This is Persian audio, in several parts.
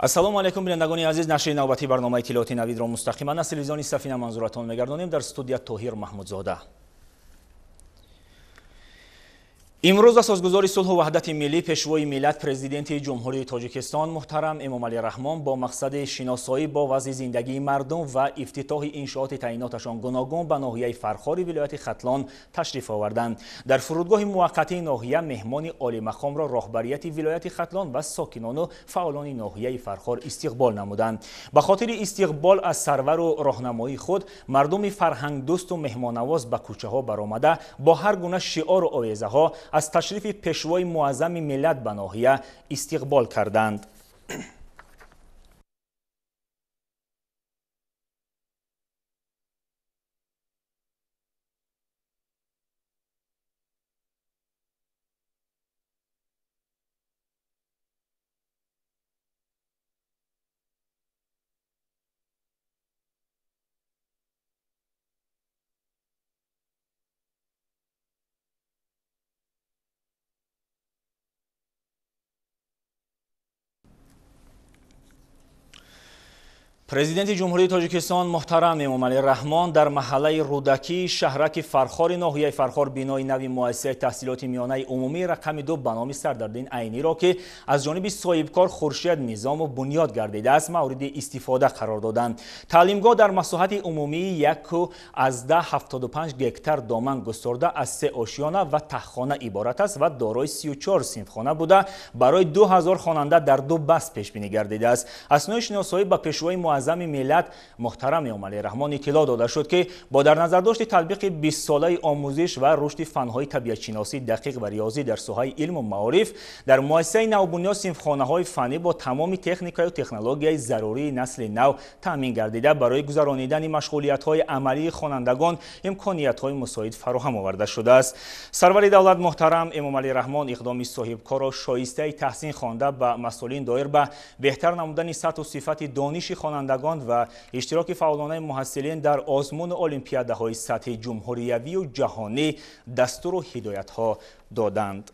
ассалому алайкум бинандагони азиз, нашри навбати барномаи иттилооти навидро мустақиман аз телевизиони Сафина манзуратон мегардонем. Дар студия Тоҳир Маҳмудзода. имрӯз ба созгузори сулҳу ваҳдати миллӣ пешвои миллат президенти ҷумҳурии Тоҷикистон муҳтарам Эмомалӣ Раҳмон бо мақсади шиносоӣ бо вазъи зиндагии мардум ва ифтитоҳи иншооти таъйиноташон гуногун ба ноҳияи Фархори вилояти Хатлон ташриф оварданд. Дар фурудгоҳи муваққатии ноҳия меҳмони олимақомро роҳбарияти вилояти Хатлон ва сокинону фаъолони ноҳияи Фархор истиқбол намуданд. ба хотири истиқбол аз сарвару роҳнамоии худ мардуми фарҳангдӯсту меҳмоннавоз ба кӯчаҳо баромада бо ҳар гуна шиору овезаҳо از تشریف پیشوای معظم ملت به ناحیه استقبال کردند. президенти ҷумҳурии Тоҷикистон муҳтарам Эмомалӣ Раҳмон дар маҳаллаи Рӯдаки шаҳраки Фархори ноҳияи Фархор бинои нави муассисаи таҳсилоти миёнаи умумии рақами 2 ба номи Сардардин Айниро ки аз ҷониби соҳибкор Хуршед Низому бунёд гардидааст мавриди истифода қарор доданд. Таълимгоҳ дар масоҳати умумии 1,75 гектар доман густурда аз 3 ошёна ва таҳхона иборат аст ва дорои 34 синфхона буда барои 2000 хонанда дар 2 баст пешбинӣ гардидааст. Аснои шиносоӣ ба пешвои муаззами миллат муҳтарам Эмомалӣ Раҳмон иттилоъ дода шуд ки бо дар назардошти татбиқи 20 солаи омӯзиш ва рушди фанҳои табиатшиносӣ дақиқ ва риёзӣ дар соҳаи илму маориф дар муассисаи навбунёд синфхонаҳои фанӣ бо тамоми техникаю технологияи зарурии насли нав таъмин гардида барои гузаронидани машғулиятҳои амалии хонандагон имкониятҳои мусоид фароҳам оварда шудааст. Сарвари давлат муҳтарам Эмомалӣ Раҳмон иқдоми соҳибкорро шоистаи таҳсин хонда ба масъулин доир ба беҳтар намудани сатҳу сифати дониши хонандагон ва иштироки фаъолонаи муҳассилин дар озмуну олимпиадаҳои сатҳи ҷумҳуриявию ҷаҳонӣ дастуру ҳидоятҳо доданд.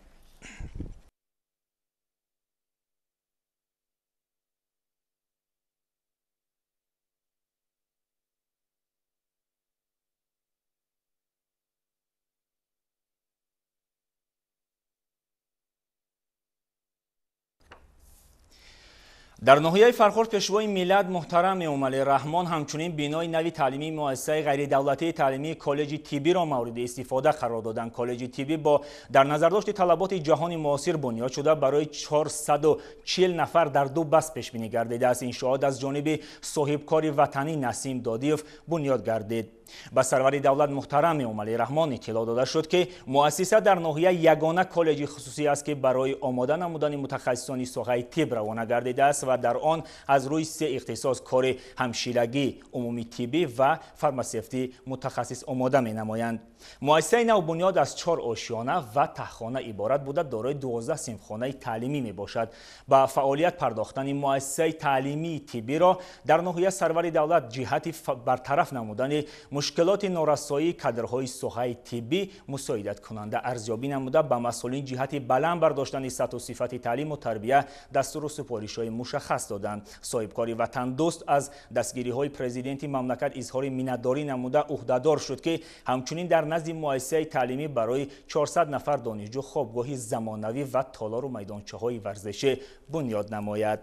дар ноҳияи Фархор пешвои миллат муҳтарам Эмомалӣ Раҳмон ҳамчунин бинои нави таълимии муассисаи ғайридавлатии таълимии коллеҷи тиббиро мавриди истифода қарор доданд. Коллеҷи тиббӣ бо дар назардошти талаботи ҷаҳони муосир бунёд шуда барои 440 нафар дар 2 баст пешбинӣ гардидааст. Иншоот аз ҷониби соҳибкори ватанӣ Насим Додиев бунёд гардид. ба сарвари давлат муҳтарам Эмомалӣ Раҳмон иттилоъ дода шуд ки муассиса дар ноҳия ягона коллеҷи хусусӣ аст ки барои омода намудани мутахассисони соҳаи тибб равона гардидааст ва дар он аз рӯи 3 ихтисос кори ҳамширагӣ, умуми тиббӣ ва фармасевтӣ мутахассис омода менамоянд. муассисаи навбунёд аз 4 ошёна ва таҳхона иборат буда дорои 12 синфхонаи таълимӣ мебошад. ба фаъолият пардохтани муассисаи таълимии тиббиро дар ноҳия сарвари давлат ҷиҳати бартараф намудани мушкилоти норасоии кадрҳои соҳаи тиббӣ мусоидаткунанда арзёбӣ намуда ба масъулин ҷиҳати баланд бардоштани сатҳу сифати таълиму тарбия дастуру супоришҳои мушаххас доданд. соҳибкори ватандӯст аз дастгириҳои президенти мамлакат изҳори миннатдорӣ намуда уҳдадор шуд ки ҳамчунин дар назди муассисаи таълимӣ барои 400 нафар донишҷӯ хобгоҳи замонавӣ ва толору майдончаҳои варзишӣ бунёд намояд.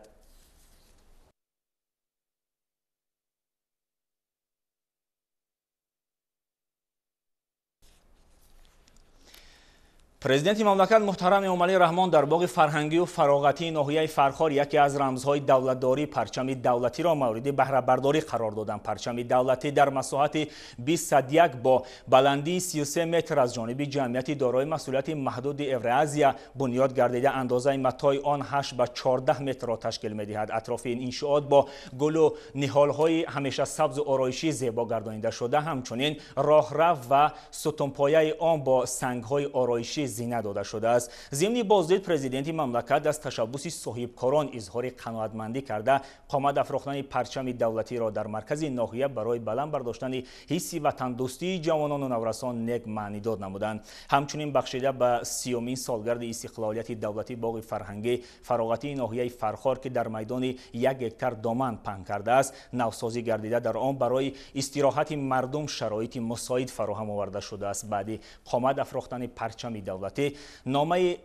президенти мамлакат муҳтарам Эмомалӣ Раҳмон дар боғи фарҳангию фароғатии ноҳияи Фархор яке аз рамзҳои давлатдорӣ парчами давлатиро мавриди баҳрабардорӣ қарор доданд. парчами давлатӣ дар масоҳати 20 садяк бо баландии 33 метр аз ҷониби ҷамъияти дорои масъулияти маҳдуди Евразия бунёд гардида андозаи матои он 8 ба 14 метрро ташкил медиҳад. атрофи ин иншоот бо гулу ниҳолҳои ҳамеша сабзу ороишӣ зебо гардонида шуда, ҳамчунин роҳрав ва сутунпояи он бо сангҳои ороишӣ زینه داده شده است. ضمن بازدید پرزیدنت مملکت از تشبث صاحبکاران اظهار قناعتمندی کرده قامت افروختن پرچم دولتی را در مرکز ناحیه برای بلند برداشتن حس وطندوستی جوانان و نوجوانان نیک معنی داد نمودند. همچنین بخشیده به 30مین سالگرد استقلالیت دولتی باغ فرهنگی فراغتی ناحیه فرخار که در میدان 1 هکتار دامن پهن کرده است نوسازی گردیده در آن برای استراحت مردم شرایط مساعد فراهم آورده شده است. بعد قامت افروختن پرچم دولتی نمای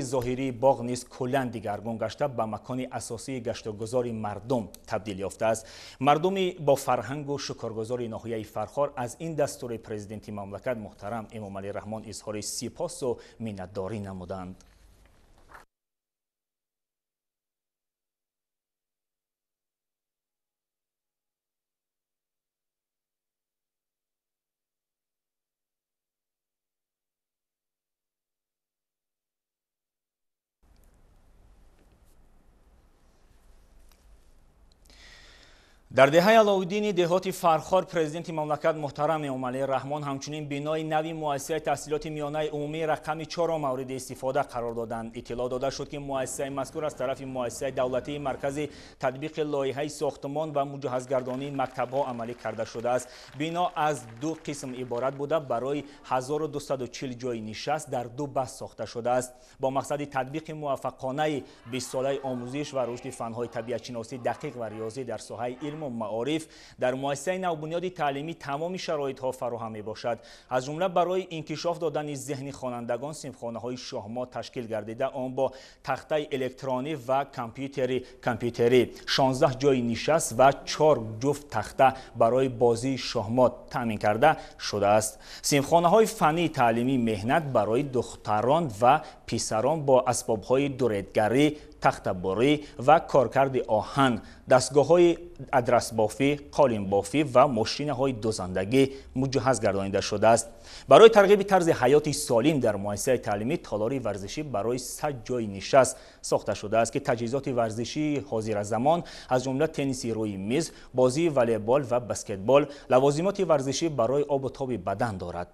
ظاهری باغ نیز کلاً دیگرگون گشته به مکان اساسی گشت و گذار مردم تبدیل یافته است. مردم با فرهنگ و شکرگزار ناحیه فرخار از این دستور پرزیدنت مملکت محترم امامعلی رحمان اظهار سپاس و منتداری نمودند. در دهه علاءالدین دهات فرخار پرزیدنت مملکت محترم امامعلی رحمان همچنین بنای نوی مؤسسه تحصیلات میانه عمومی رقم 4 مورد استفاده قرار دادند. اطلاع داده شد که مؤسسه مذکور از طرف مؤسسه دولتی مرکز تطبیق لایحه ساختمان و مجهزگردانی مکتب‌ها عملی کرده شده است. بنا از 2 قسم عبارت بوده برای 1240 جای نشست در 2 بخش ساخته شده است با مقصد تطبیق موفقانه 20 ساله آموزش و رشد فن‌های طبیعت شناسی دقیق و ریاضی در ساحه علم و معارف در مؤسسه نوبنیاد تعلیمی تمام شرایط‌ها فراهم می‌باشد. از جمله برای انکشاف دادن ذهن خوانندگان صنفخانه‌های شاهمات تشکیل گردیده آن با تخته الکترونی و کامپیوتری 16 جای نشست و 4 جفت تخته برای بازی شاهمات تامین کرده شده است. صنفخانه‌های فنی تعلیمی مهنت برای دختران و پسران با اسباب‌های دوریدگری، تخته‌باری و کارکرد آهن، دستگاه‌های ادرس بافی، قالین بافی و ماشین‌های دوزندگی مجهز گردانیده شده است. برای ترغیب طرز حیات سالم در مؤسسه تعلیمی تالاری ورزشی برای 100 جای نشست ساخته شده است که تجهیزات ورزشی حاضر زمان از جمله تنیس روی میز، بازی والیبال و بسکتبال، لوازمات ورزشی برای آب و تاب بدن دارد.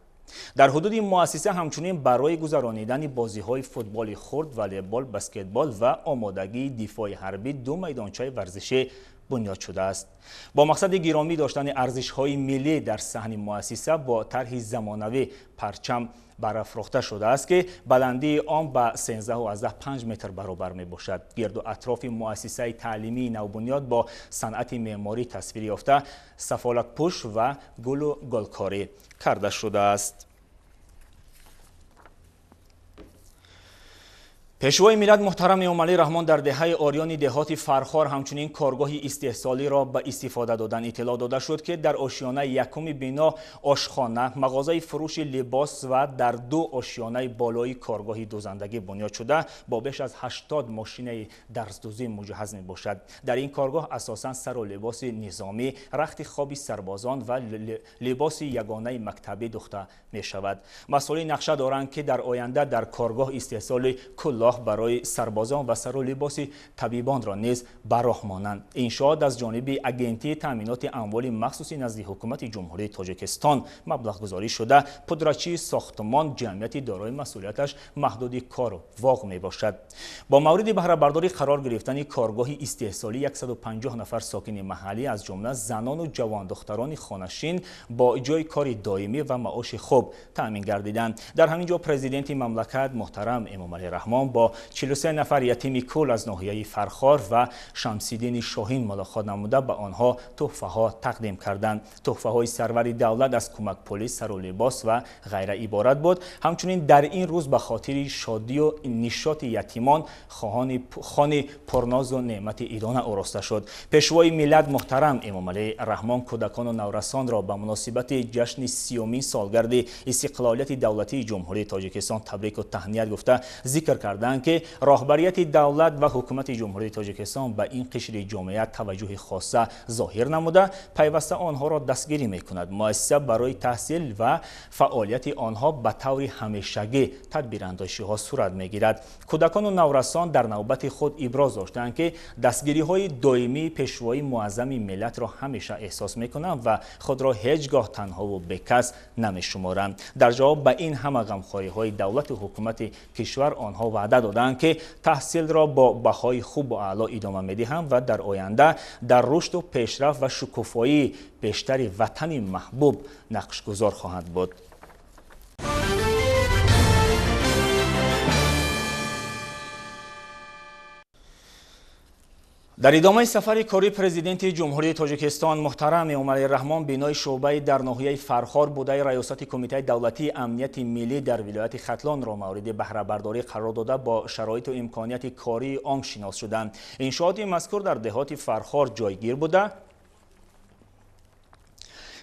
در حدود مؤسسه همچنین برای گذرانیدن بازی‌های فوتبال خرد، والیبال، بسکتبال و آمادگی دفاع حربی 2 میدانچه ورزشی بنیاد شده است. با مقصد گرامی داشتن ارزش‌های ملی در صحن مؤسسه با طرح زمانوی پرچم برافروخته شده است که بلندی آن به 13.5 متر برابر می باشد. گرد و اطراف مؤسسه تعلیمی نوبنیاد با صنعت معماری تصویر یافته سفالت پوش و گل و گلکاری کرده شده است. پیشوای ملت محترم امامعلی رحمان در دهه آریان دهات فرخار همچنین کارگاه استحصالی را به استفاده دادن. اطلاع داده شد که در آشیانه یکم بنا آشخانه، مغازه فروش لباس و در 2 آشیانه بالای کارگاه دوزندگی بنیاد شده با بیش از 80 ماشین درزدوزی مجهز می باشد. در این کارگاه اساساً سر و لباس نظامی، رخت خواب سربازان و لباس یگانه مکتبی دوخته می شود. مسئولین نقشه دارند که در آینده در کارگاه استحصال کلاه برای سربازان و سر و لباس طبیبان را نیز براه مانند. انشاءات از جانب اگنتی تامینات اموال مخصوصی نزد حکومت جمهوری تاجیکستان مبلغ گذاری شده پدرچی ساختمان جمعیت دارای مسئولیتش محدود کار و واقع می باشد. با مورد بهره برداری قرار گرفتن کارگاه استحصالی 150 نفر ساکن محلی از جمله زنان و جوان دختران خانشین با جای کار دائمی و معاش خوب تامین گردیدند. در همین جا پرزیدنت مملکت محترم امامعلی رحمان با 43 نفر یتیم کول از ناحیه فرخار و شمس‌الدین شاهین ملاقات نموده به آنها تحفه ها تقدیم کردند. تحفه های سرور دولت از کمک پلی، سر و لباس و غیره عبارت بود. همچنین در این روز به خاطر شادی و نشاط یتیمان خانه پرناز و نعمت ایران آراسته شد. پیشوای ملت محترم امامعلی رحمان کودکان و نورسان را به مناسبت جشن 30مین سالگرد استقلالیت دولتی جمهوری تاجیکستان تبریک و تهنیت گفته ذکر کرده کردند که راهبریت دولت و حکومت جمهوری تاجیکستان به این قشر جامعه توجه خاصه ظاهر نموده پیوسته آنها را دستگیری میکند. مؤسسه برای تحصیل و فعالیت آنها به طور همیشگی تدبیراندیشی‌ها صورت میگیرد. کودکان و نورسان در نوبت خود ابراز داشتند که دستگیری‌های دائمی پیشوای معظم ملت را همیشه احساس میکنند و خود را هیچگاه تنها و بیکس نمیشمارند. در جواب به این همه غمخواری‌های دولت و حکومت کشور آنها وعده دادند که تحصیل را با بهای خوب و اعلی ادامه می‌دهند و در آینده در رشد و پیشرفت و شکوفایی بیشتر وطن محبوب نقشگذار خواهند بود. در ادامه سفر کاری پرزیدنت جمهوری تاجیکستان محترم امالی رحمان بینای شعبه در ناحیه فرخار بوده ریاست کمیته دولتی امنیت ملی در ولایت ختلان را مورد بهره برداری قرار داده با شرایط و امکانیت کاری آن شناس شدند. انشاءات مذکور در دهات فرخار جایگیر بوده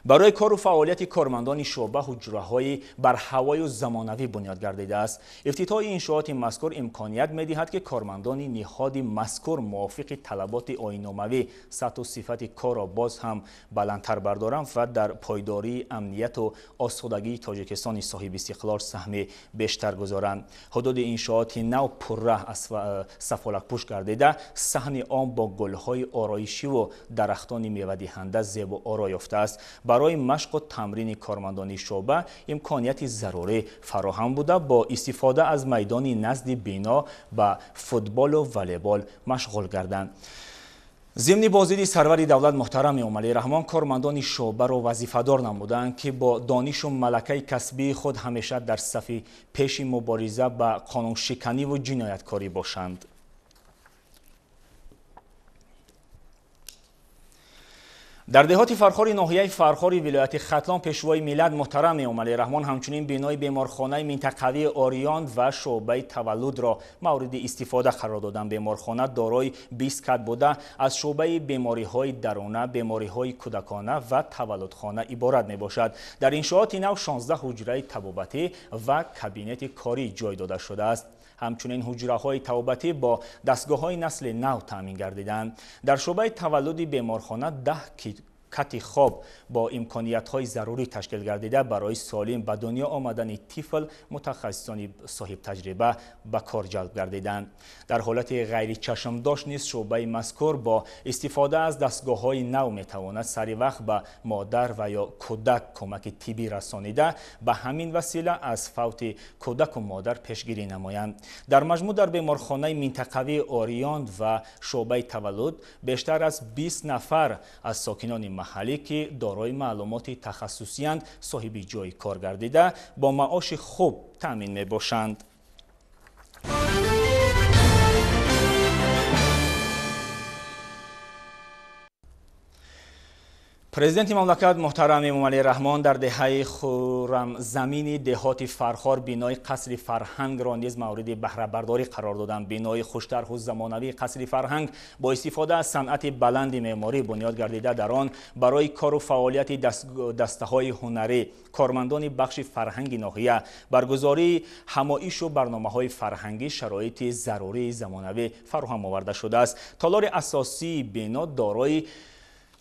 برای کار و فعالیت کارمندان شعبه حجره‌های بر هوای و زمانوی بنیاد گردیده است. افتتاح انشاءات مذکور امکانیت می‌دهد که کارمندان نهاد مذکور موافق طلبات آیین‌ناموی سطح و صفت کار را باز هم بلندتر بردارند و در پایداری امنیت و آسودگی تاجیکستان صاحب استقلال سهم بیشتر گذارند. حدود انشاءات نو پرره از سفالک پوش گردیده صحن آن با گل‌های آرایشی و درختان میوه‌دهنده زیب و آرا یافته است. برای مشق و تمرین کارمندان شعبه امکانیت ضروری فراهم بوده با استفاده از میدان نزد بنا به فوتبال و والیبال مشغول گردند. ضمن بازدید سرور دولت محترم امالی رحمان کارمندان شعبه را وظیفه‌دار نمودند که با دانش و ملکه کسبی خود همیشه در صف پیش مبارزه با قانون شکنی و جنایتکاری باشند. در دهات فرخار ناحیه فرخار ولایت ختلان پیشوای ملت محترم امالی رحمان همچنین بنای بیمارخانه منطقوی آریاند و شعبه تولد را مورد استفاده قرار دادند. بیمارخانه دارای 20 کت بوده از شعبه بیماری‌های درونه، بیماری‌های کودکانه و تولدخانه عبارت میباشد. در انشاءات نو 16 حجره طبابتی و کابینت کاری جای داده شده است. همچنین حجره‌های طبابتی با دستگاه‌های نسل نو تامین گردیدند. در شعبه تولد بیمارخانه 10 کت خواب با امکانیت‌های ضروری تشکیل گردیده برای سالم به دنیا آمدن طفل متخصصان صاحب تجربه به کار جلب گردیدند. در حالت غیر چشمداشت نیز شعبه مذکور با استفاده از دستگاه‌های نو می‌تواند سریع وقت به مادر و یا کودک کمک طبی رسانیده به همین وسیله از فوت کودک و مادر پیشگیری نمایند. در مجموع در بیمارخانه منطقوی آریاند و شعبه تولد بیشتر از 20 نفر از ساکنان محلی که دارای معلومات تخصصی اند صاحب جای کار گردیده با معاش خوب تامین می باشند. پرزیدنت مملکت محترم امالی رحمان در دهه خرم زمین دهات فرخار بینای قصر فرهنگ را نیز مورد بهره برداری قرار دادند. بینای خوش‌طرح و زمانوی قصر فرهنگ با استفاده از صنعت بلند معماری بنیاد گردیده در آن برای کار و فعالیت دسته‌های هنری کارمندان بخش فرهنگ ناحیه برگزاری همایش و برنامه‌های فرهنگی شرایط ضروری زمانوی فراهم آورده شده است. تالار اساسی بنا دارای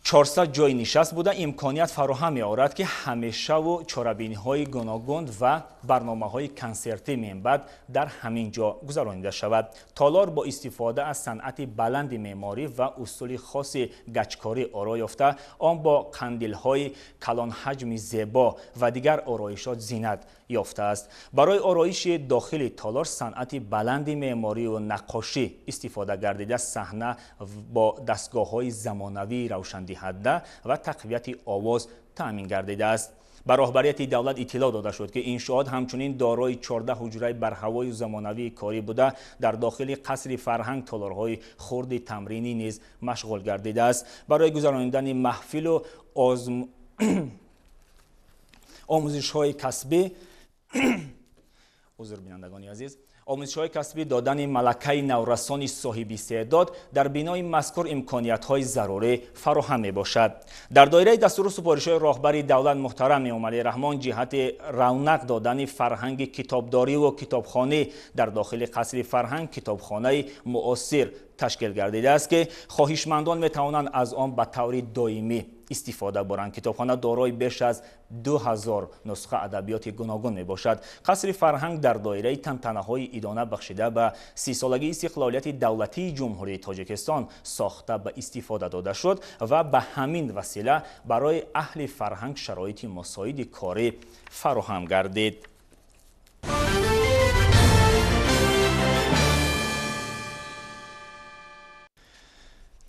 400 جای نشست بوده امکانیت فراهم می‌آورد که همیشه و چاره‌بینی‌های گوناگون و برنامه‌های کنسرتی منبع در همین جا گذرانیده شود. تالار با استفاده از صنعت بلند معماری و اصول خاص گچکاری آرا یافته آن با قندیل‌های کلان حجم زیبا و دیگر آرایشات زینت یافته است. برای آرایش داخل تالار صنعت بلند معماری و نقاشی استفاده گردیده صحنه با دستگاه‌های زمانوی روشندهنده و تقویت آواز تامین گردیده است. بر راهبریت دولت اطلاع داده شد که انشاءات همچنین دارای 14 حجره برهوای و زمانوی کاری بوده در داخل قصر فرهنگ تالارهای خرد تمرینی نیز مشغول گردیده است. برای گذراندن محفل و آموزش‌های کسبی عذر بینندگان عزیز آموزش‌های کسبی دادن ملکه نورسان صاحب استعداد در بینای مذکور امکانیت‌های ضروری فراهم می‌باشد. در دایره دستور و سپارش‌های راهبر دولت محترم عملی رحمان جهت رونق دادن فرهنگ کتابداری و کتابخانه در داخل قصر فرهنگ کتابخانه معاصر تشکیل گردیده است که خواهشمندان می‌توانند از آن به طور دائمی استفاده برند. کتابخانه دارای بیش از 2000 نسخه ادبیات گوناگون می باشد. قصر فرهنگ در دایره تنتنه‌های ادامه بخشیده به 30 سالگی استقلالیت دولتی جمهوری تاجیکستان ساخته به استفاده داده شد و به همین وسیله برای اهل فرهنگ شرایط مساعد کاری فراهم گردید.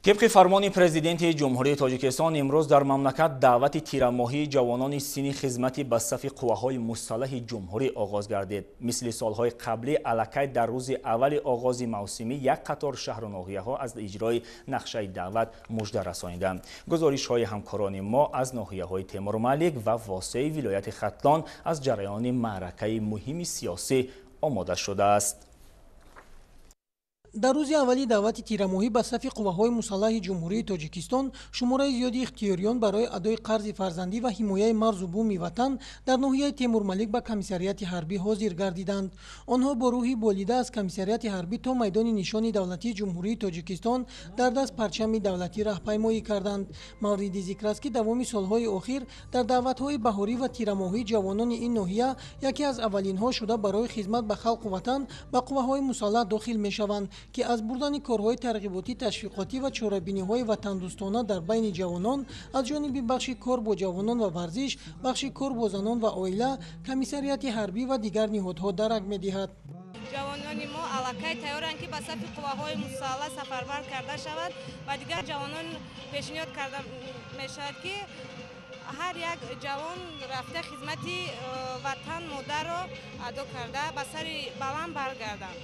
طبق فرمان پرزیدنت جمهوری تاجیکستان امروز در مملکت دعوت تیرماهی جوانان سین خدمت به صف قوه‌های مسلح جمهوری آغاز گردید. مثل سالهای قبلی الکی در روز اول آغاز موسمی یک قطار شهر و ناحیه‌ها از اجرای نقشه دعوت مژده رسانیدند. گزارش‌های همکاران ما از ناحیه‌های تیمورملک و واسع ولایت ختلان از جریان معرکه مهم سیاسی آماده شده است. در روز اولی دعوت تیرماهی به صف قوه‌های مسلح جمهوری تاجیکستان شماره زیادی اختیاریان برای ادای قرض فرزندی و حمایت مرز و بوم وطن در ناحیه تیمورملک به کمیسریات حربی حاضر گردیدند. آنها با روحی بولیده از کمیسریات حربی تا میدان نشان دولتی جمهوری تاجیکستان در دست پرچم دولتی راهپیمایی کردند. مورد ذکر است که دوام سالهای اخیر در دعوت‌های بهاری و تیرماهی جوانان این ناحیه یکی از اولین‌ها شده برای خدمت به خلق و وطن به قوه‌های مسلح داخل می‌شوند که از بردن کارهای ترغیباتی تشویقاتی و چاره‌بینی‌های وطن‌دوستانه در بین جوانان از جانب بخش کار با جوانان و ورزش، بخش کار با زنان و عائله، کمیسریات حربی و دیگر نهادها درک می‌دهد. جوانان ما الکی تیارند که به صف قوه‌های مسلح سفربر کرده شود و دیگر جوانان پیشنهاد کرده می‌شود که هر یک جوان رفته خدمت وطن مادر را ادا کرده به سر بلند برگردند.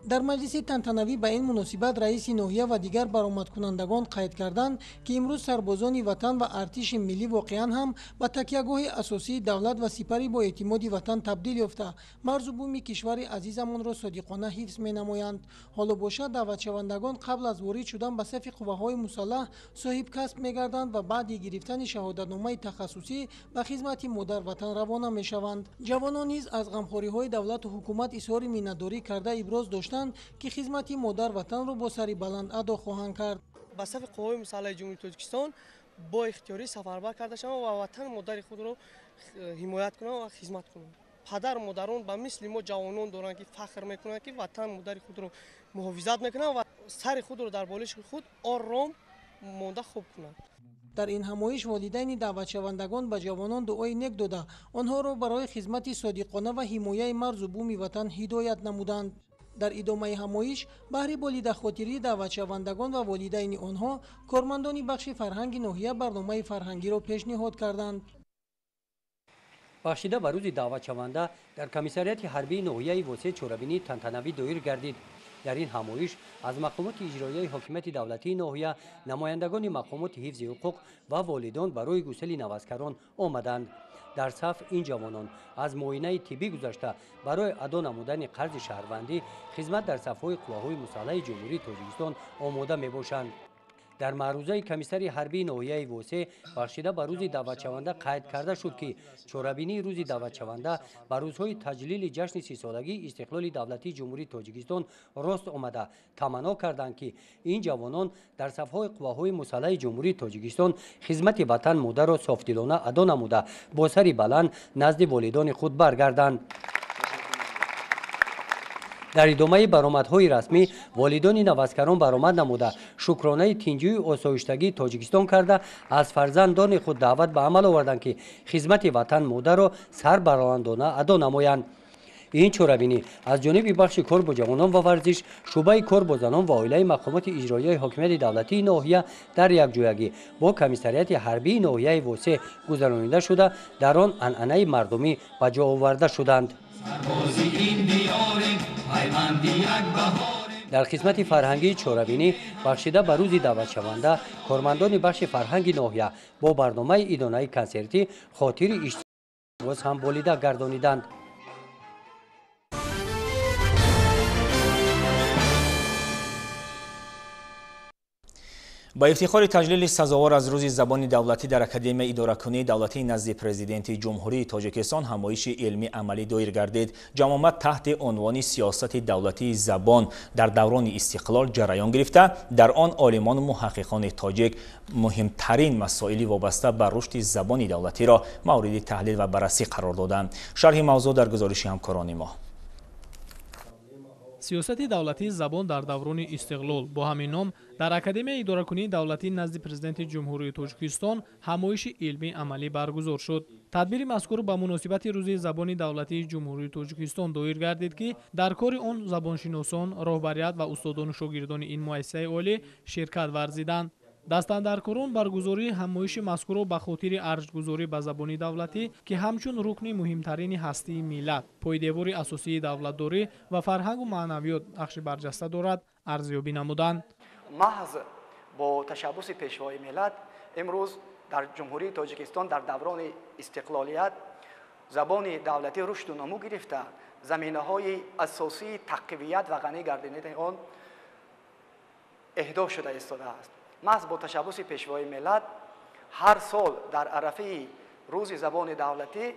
در مجلس تنتنوی به این مناسبت رئیس ناحیه و دیگر برآمدکنندگان قید کردند که امروز سربازان وطن و ارتش ملی واقعا هم به تکیهگاه اساسی دولت و سپری با اعتماد وطن تبدیل یافته مرز و بوم کشور عزیزمان را صادقانه حفظ می‌نمایند. حالا باشد دعوت شوندگان قبل از وارد شدن به صف قوه‌های مسلح صاحب کسب می‌گردند و بعد گرفتن شهادتنامه تخصصی به خدمت مادر وطن روانه می‌شوند. جوانان نیز از غمخوری‌های دولت و حکومت اظهار مینتداری کرده ابراز داشتند که خدمت مادر وطن را با سری بلند ادا خواهند کرد. به صف قوه‌های مسلح جمهوری تاجیکستان با اختیاری سفربر کرده شوند و وطن مادر خود را حمایت کنند و خدمت کنند. پدر و مادران به مثل ما جوانان دارند که فخر میکنند که وطن مادر خود را محافظت میکنند و سر خود را در بالش خود آرام مانده خوب کنند. در این همایش والدین دعوت شوندگان به جوانان دعای نیک داده آنها را برای خدمت صادقانه و حمایت مرز و بوم وطن هدایت نمودند. در ادامه همایش بهر بریده خاطری دعوت شوندگان و والدین آنها کارمندان بخش فرهنگ ناحیه برنامه فرهنگی را پیشنهاد کردند. بخشیده به روز دعوت شونده در کمیسریات حربی ناحیه واسع چوربینی تنتنوی دایر گردید. در این همایش از مقامات اجرایی حاکمیت دولتی ناحیه نمایندگان مقامات حفظ حقوق و والدان برای گسیل نوزکران آمدند. در صف این جوانان از معاینه طبی گذشته برای ادا نمودن قرض شهروندی خدمت در صف‌های قوه‌های مسلح جمهوری تاجیکستان آماده میباشند. در معروضه کمیسر حربی ناحیه واسع بخشیده به روز دعوت شونده قید کرده شد که چوربینی روز دعوت شونده به روزهای تجلیل جشن 30 سالگی استقلال دولتی جمهوری تاجیکستان راست آمده تمنا کردند که این جوانان در صف‌های قوه‌های مسلح جمهوری تاجیکستان خدمت وطن مادر را صافدلانه ادا نموده با سری بلند نزد والدان خود برگردند. در ادامه برآمدهای رسمی والدان نوزکران برآمد نموده شکرانه تینجوی آسایشتگی تاجیکستان کرده از فرزندان خود دعوت به عمل آوردند که خدمت وطن مادر را سربلندانه ادا نمایند. این چوربینی از جانب بخش کار با جوانان و ورزش، شعبه کار با زنان و عائله مقامات اجرایی حاکمیت دولتی ناحیه در یکجایگی با کمیسریات حربی ناحیه واسع گذرانیده شده در آن عنعنه مردمی به جا آورده شدند. در خدمت فرهنگی چوربینی بخشیده به روز دعوت شونده کارمندان بخش فرهنگ ناحیه با برنامه ادانه کنسرتی خاطر اشتراک هم بولیده گردانیدند. با افتخار تجلیل سزاوار از روز زبان دولتی در اکادمی اداره‌کنی دولتی نزد پرزیدنت جمهوری تاجیکستان همایش علمی عملی دایر گردید. جمع آمد تحت عنوان سیاست دولتی زبان در دوران استقلال جریان گرفته. در آن عالمان و محققان تاجیک مهمترین مسائل وابسته به رشد زبان دولتی را مورد تحلیل و بررسی قرار دادند. شرح موضوع در گزارش همکاران ما. سیاست دولتی زبان در دوران استقلال با همین نام در اکادمی اداره‌کنی دولتی نزد پرزیدنت جمهوری تاجیکستان همایش علمی عملی برگزار شد. تدبیر مذکور با مناسبت روز زبان دولتی جمهوری تاجیکستان دایر گردید که در کار آن زبانشناسان، راهبریت و استادان و شاگردان این مؤسسه عالی شرکت ورزیدند. دستاندرکاران برگزاری همایش مذکور به خاطر ارزش‌گذاری به زبان دولتی که همچون رکن مهمترین هستی ملت، پایدیوار اساسی دولتداری و فرهنگ و معنویات نقش برجسته دارد ارزیابی نمودند. محض با تشبث پیشوای ملت امروز در جمهوری تاجیکستان در دوران استقلالیت زبان دولتی رشد و نمو گرفته، زمینه‌های اساسی تقویت و غنی گردیدن آن اهدا شده ایستاده است. محض با تشبث پیشوای ملت هر سال در عرفه روز زبان دولتی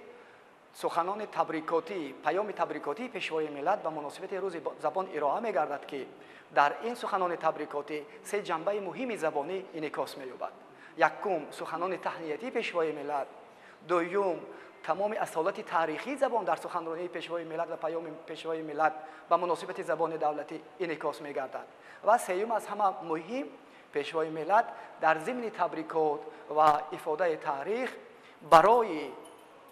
سخنان تبریکاتی، پیام تبریکاتی پیشوای ملت به مناسبت روز زبان ارائه می‌گردد که در این سخنان تبریکاتی سه جنبه مهم زبانی انعکاس می‌یابد. یکم سخنان تهنیتی پیشوای ملت، دوم تمام اصالت تاریخی زبان در سخنرانی پیشوای ملت و پیام پیشوای ملت به مناسبت زبان دولتی انعکاس می‌گردد و سوم از همه مهم پیشوای ملت در ضمن تبریکات و افاده تاریخ برای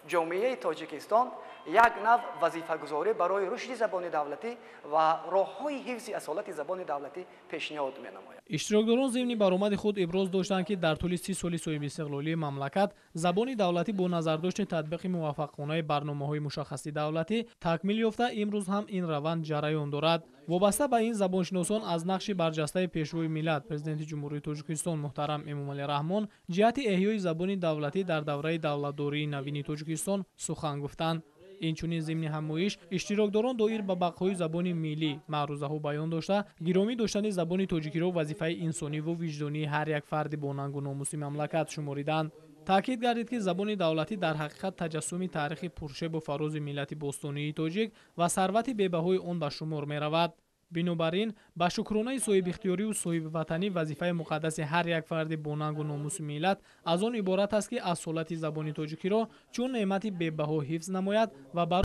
جامعه تاجیکستان یک نوع وظیفه گذاری برای رشد زبان دولتی و راه‌های حفظ اصالت زبان دولتی پیشنهاد می‌نماید. اشتراکداران ضمن برآمد خود ابراز داشتند که در طول 30 سال صاحب استقلالی مملکت زبان دولتی با نظرداشت تطبیق موفقانه برنامه‌های مشخص دولتی تکمیل یافته امروز هم این روند جریان دارد. وابسته به این زبانشناسان از نقش برجسته پیشروی ملت پرزیدنت جمهوری تاجیکستان محترم امامعلی رحمان جهت احیای زبان دولتی در دوره دولتداری نوین تاجیکستان سخن گفتند. اینچنین ضمن همایش اشتراکداران دایر به بقای زبان ملی معروضه‌ها بیان داشته گرامی داشتن زبان تاجیکی را وظیفه انسانی و وجدانی هر یک فرد با ننگ و ناموس مملکت شماریدند. تاکید گردید که زبان دولتی در حقیقت تجسم تاریخ پرشب و فراز ملت باستانی تاجیک و ثروت بی‌بهای آن به شمار می‌رود. بنابراین با شکرانه صاحب اختیاری و صاحب وطنی وظیفه مقدس هر یک فرد با ننگ و ناموس ملت از آن عبارت است که اصالت زبان تاجیکی را چون نعمت بی‌بها حفظ نماید و بر